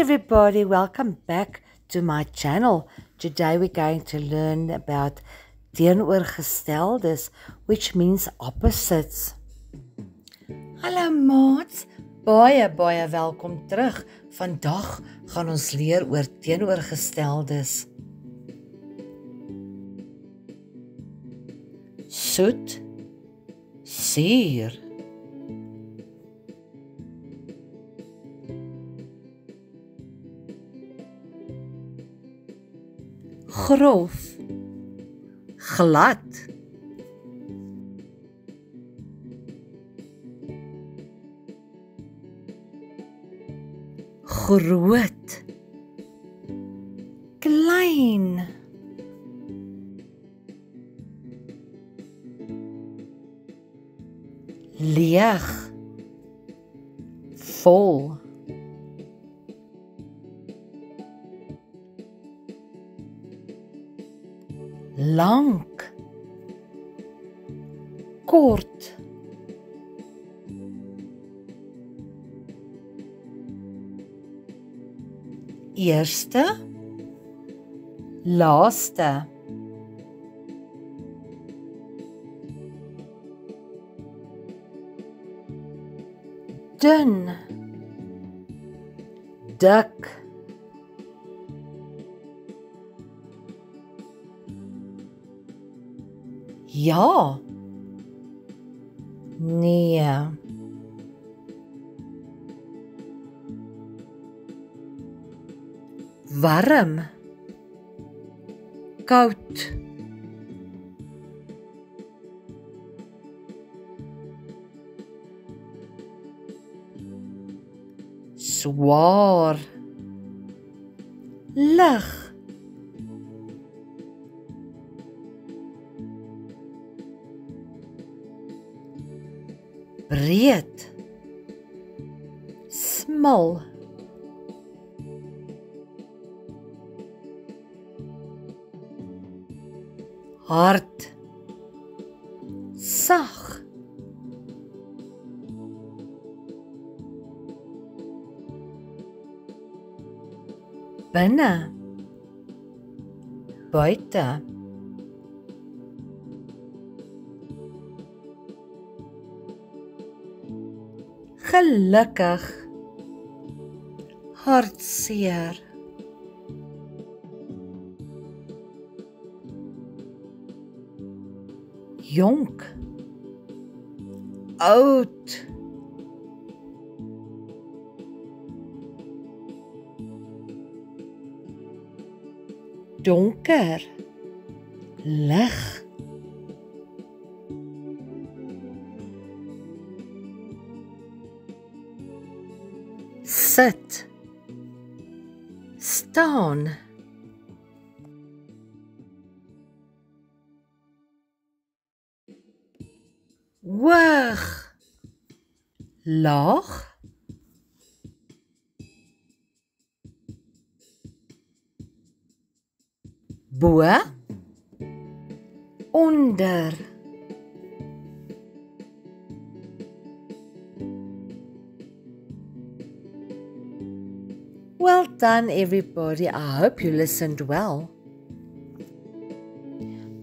everybody, welcome back to my channel. Today we're going to learn about teenoorgesteldes, which means opposites. Hallo maats, baie welkom terug. Vandag gaan ons leer oor teenoorgesteldes. Soet, suur. Grof, glad. Groot, klein. Leeg, vol. Lank, kort. Eerste, laaste. Dun, dik. Ja, nee. Warm, koud. Swaar, lig. Breed, smal. Hard, sag. Binne, buite. Gelukkig, hartseer. Jonk, oud. Donker, lig. Sit, staan. Hoog, laag. Bo, onder. Well done everybody, I hope you listened well.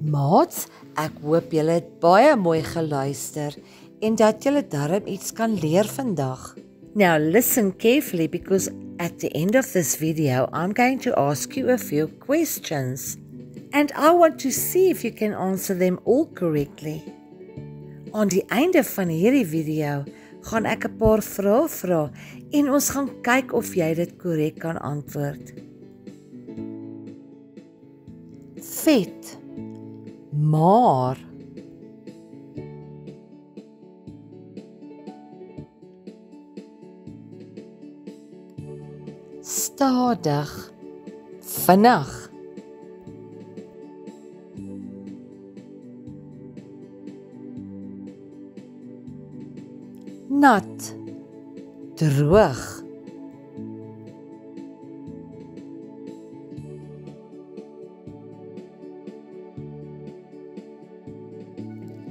Maats, ek hoop julle het baie mooi geluister en dat julle darm iets kan leer vandag. Now listen carefully because at the end of this video I'm going to ask you a few questions and I want to see if you can answer them all correctly. Aan die einde van hierdie video gaan ek 'n paar vrae vra en ons gaan kyk of jy dit korrek kan antwoord. Vet, maar. Stadig, vinnig. Nat, droog.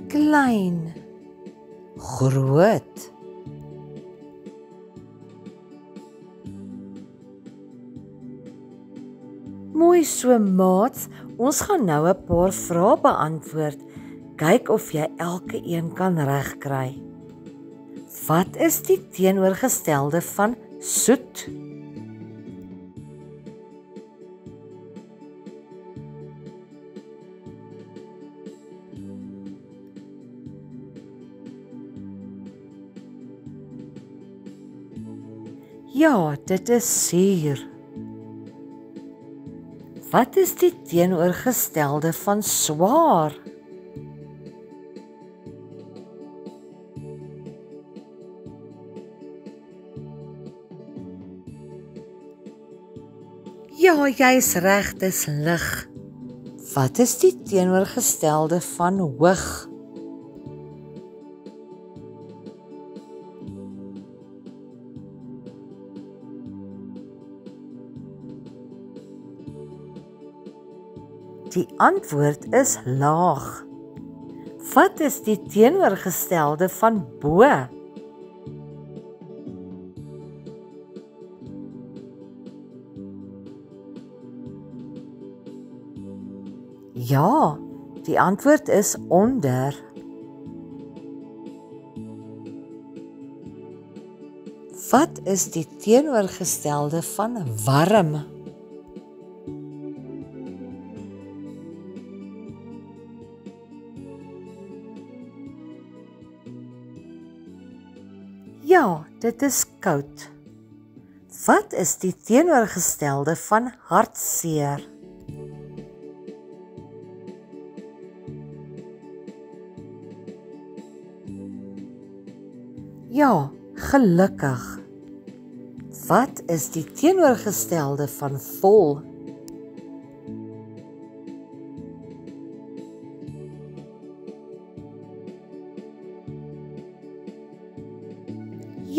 Klein, groot. Mooi so maats, ons gaan nou 'n paar vrae beantwoord. Kyk of jy elke een kan regkry. Wat is die teenoorgestelde van soet? Ja, dit is suur. Wat is die teenoorgestelde van swaar? Ja, jy's reg, dis lig. Wat is die teenoorgestelde van hoog? Die antwoord is laag. Wat is die teenoorgestelde van bo? Ja, die antwoord is onder. Wat is die teenoorgestelde van warm? Ja, dit is koud. Wat is die teenoorgestelde van hartseer? Ja, gelukkig. Wat is die teenoorgestelde van vol?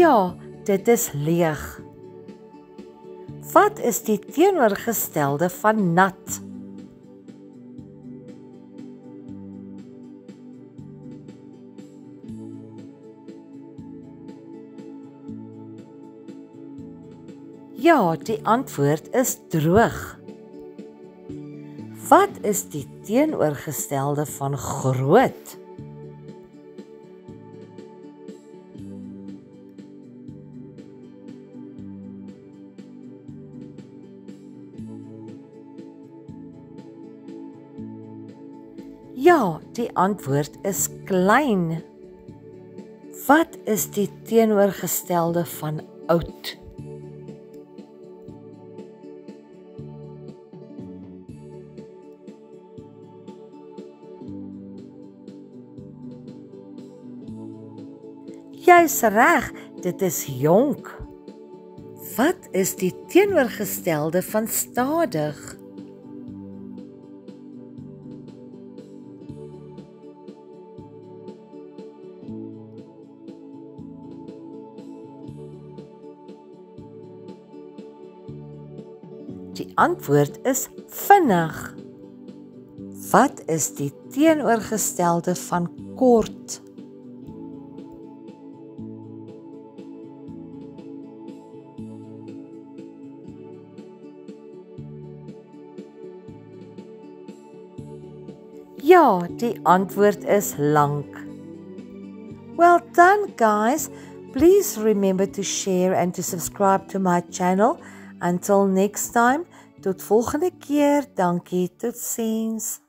Ja, dit is leeg. Wat is die teenoorgestelde van nat? Ja, die antwoord is droog. Wat is die teenoorgestelde van groot? Ja, die antwoord is klein. Wat is die teenoorgestelde van oud? Jy's reg, dit is jonk. Wat is die teenoorgestelde van stadig? Die antwoord is vinnig. Wat is die teenoorgestelde van kort? Ja, die antwoord is lank. Well done, guys. Please remember to share and to subscribe to my channel. Until next time, tot volgende keer. Dankie, totsiens.